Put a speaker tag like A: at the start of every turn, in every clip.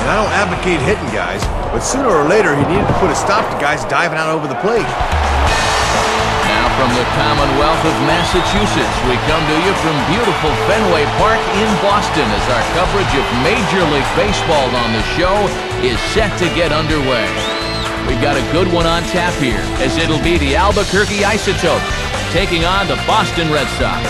A: And I don't advocate hitting guys, but sooner or later he needed to put a stop to guys diving out over the plate.
B: Now from the Commonwealth of Massachusetts, we come to you from beautiful Fenway Park in Boston as our coverage of Major League Baseball on the show is set to get underway. We've got a good one on tap here, as it'll be the Albuquerque Isotopes taking on the Boston Red Sox.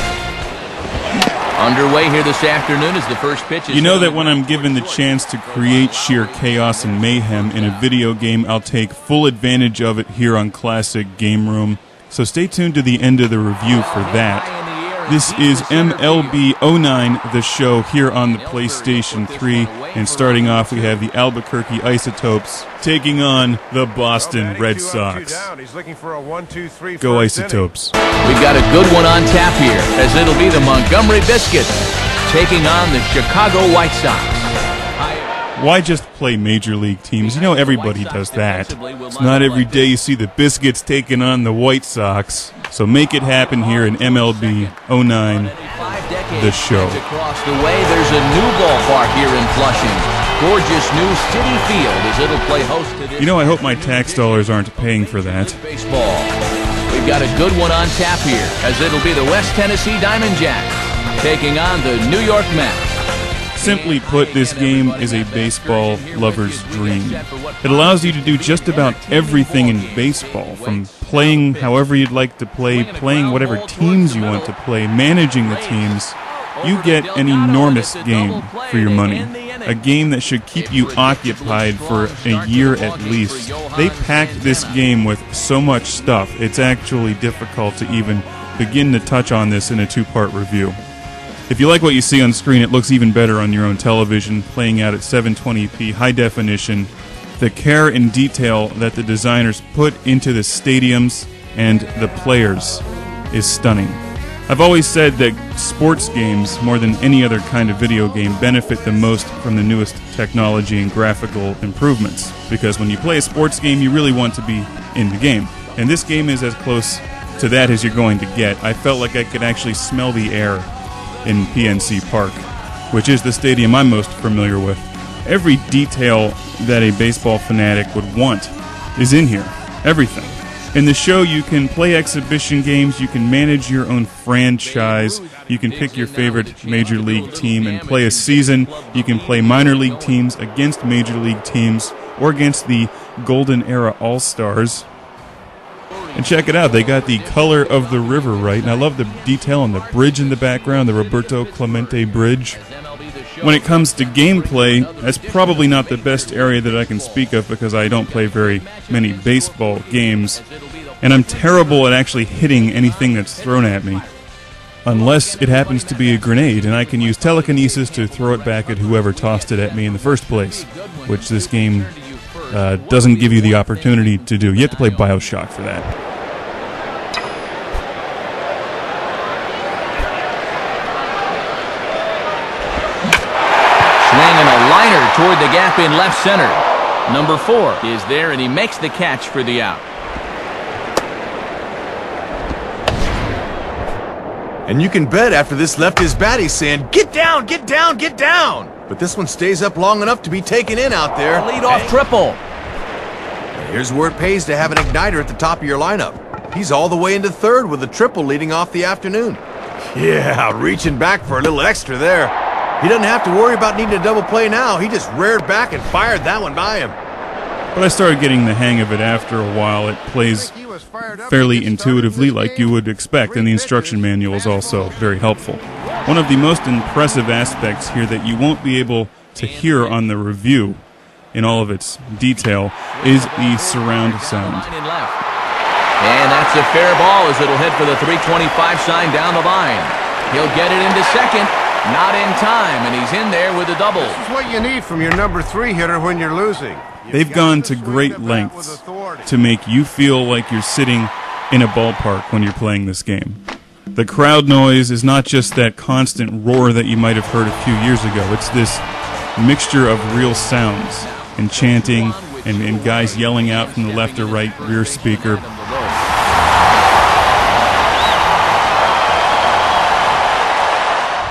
B: Underway here this afternoon as the first pitch is...
C: You know that when I'm given the chance to create sheer chaos and mayhem in a video game, I'll take full advantage of it here on Classic Game Room. So stay tuned to the end of the review for that. This is MLB 09, the show here on the PlayStation 3. And starting off, we have the Albuquerque Isotopes taking on the Boston Red Sox. Go Isotopes.
B: We've got a good one on tap here, as it'll be the Montgomery Biscuits taking on the Chicago White Sox.
C: Why just play Major League teams? You know everybody does that. It's not every day you see the Biscuits taking on the White Sox. So make it happen here in MLB 09, the show.
B: Across the way, there's a new ballpark here in Flushing. Gorgeous new Citi Field as it'll play host to this.
C: You know, I hope my tax dollars aren't paying for that.
B: Baseball. We've got a good one on tap here, as it'll be the West Tennessee Diamond Jacks taking on the New York Mets.
C: Simply put, this game is a baseball lover's dream. It allows you to do just about everything in baseball, from playing however you'd like to play, playing whatever teams you want to play, managing the teams. You get an enormous game for your money. A game that should keep you occupied for a year at least. They packed this game with so much stuff, it's actually difficult to even begin to touch on this in a two-part review. If you like what you see on screen, it looks even better on your own television, playing out at 720p, high definition. The care and detail that the designers put into the stadiums and the players is stunning. I've always said that sports games, more than any other kind of video game, benefit the most from the newest technology and graphical improvements. Because when you play a sports game, you really want to be in the game. And this game is as close to that as you're going to get. I felt like I could actually smell the air in PNC Park, which is the stadium I'm most familiar with. Every detail that a baseball fanatic would want is in here. Everything. In the show, you can play exhibition games, you can manage your own franchise, you can pick your favorite major league team and play a season, you can play minor league teams against major league teams, or against the Golden Era All-Stars. And check it out, they got the color of the river right, and I love the detail on the bridge in the background, the Roberto Clemente Bridge. When it comes to gameplay, that's probably not the best area that I can speak of because I don't play very many baseball games, and I'm terrible at actually hitting anything that's thrown at me. Unless it happens to be a grenade, and I can use telekinesis to throw it back at whoever tossed it at me in the first place, which this game doesn't give you the opportunity to do. You have to play BioShock for that.
B: Swinging a liner toward the gap in left center. Number 4 is there, and he makes the catch for the out.
A: And you can bet after this left his bat, he's saying, "Get down, get down, get down!" But this one stays up long enough to be taken in out there.
B: Lead-off triple.
A: And here's where it pays to have an igniter at the top of your lineup. He's all the way into third with a triple leading off the afternoon. Yeah, reaching back for a little extra there. He doesn't have to worry about needing a double play now. He just reared back and fired that one by him.
C: But I started getting the hang of it after a while. It plays fairly intuitively like you would expect, and the instruction manual is also very helpful. One of the most impressive aspects here that you won't be able to hear on the review in all of its detail is the surround sound.
B: And that's a fair ball as it'll hit for the 325 sign down the line. He'll get it into second. Not in time, and he's in there with a double.
D: This is what you need from your number 3 hitter when you're losing.
C: They've gone to great lengths to make you feel like you're sitting in a ballpark when you're playing this game. The crowd noise is not just that constant roar that you might have heard a few years ago. It's this mixture of real sounds and chanting and guys yelling out from the left or right rear speaker.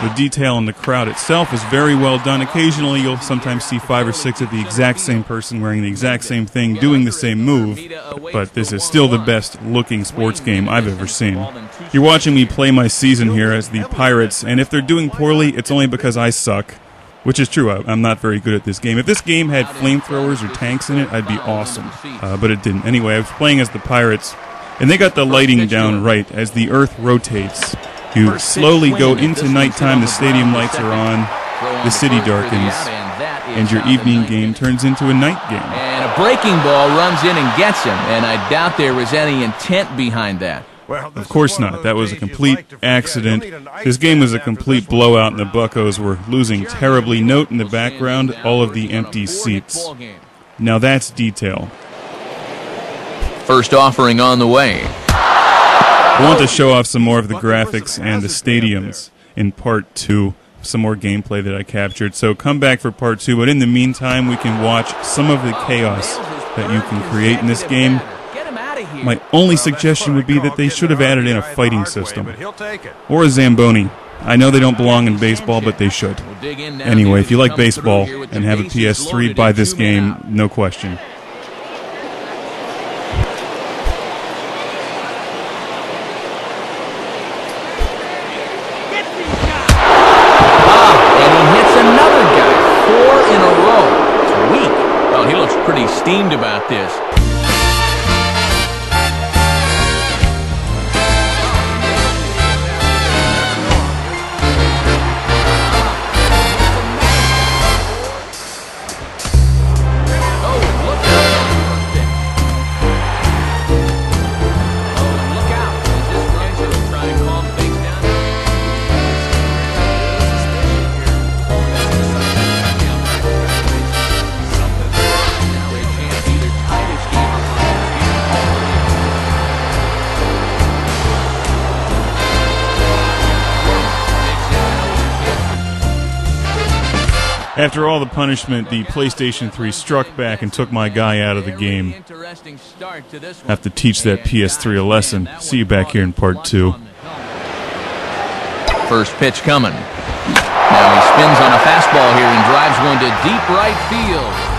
C: The detail in the crowd itself is very well done. Occasionally you'll sometimes see 5 or 6 of the exact same person wearing the exact same thing, doing the same move, but this is still the best looking sports game I've ever seen. You're watching me play my season here as the Pirates, and if they're doing poorly, it's only because I suck. Which is true, I'm not very good at this game. If this game had flamethrowers or tanks in it, I'd be awesome. But it didn't. Anyway, I was playing as the Pirates, and they got the lighting down right as the Earth rotates. You slowly go into nighttime, the stadium lights are on, the city darkens, and your evening game turns into a night game.
B: And a breaking ball runs in and gets him, and I doubt there was any intent behind that.
C: Of course not. That was a complete accident. This game was a complete blowout, and the Buccos were losing terribly. Note in the background, all of the empty seats. Now that's detail.
B: First offering on the way.
C: I want to show off some more of the graphics and the stadiums in part 2. Some more gameplay that I captured. So come back for part 2, but in the meantime, we can watch some of the chaos that you can create in this game. My only suggestion would be that they should have added in a fighting system. Or a Zamboni. I know they don't belong in baseball, but they should. Anyway, if you like baseball and have a PS3, buy this game, no question.
B: And he hits another guy. 4 in a row. It's weak. Well, he looks pretty steamed about this.
C: After all the punishment, the PlayStation 3 struck back and took my guy out of the game. Have to teach that PS3 a lesson. See you back here in part 2.
B: First pitch coming. Now he spins on a fastball here and drives one to deep right field.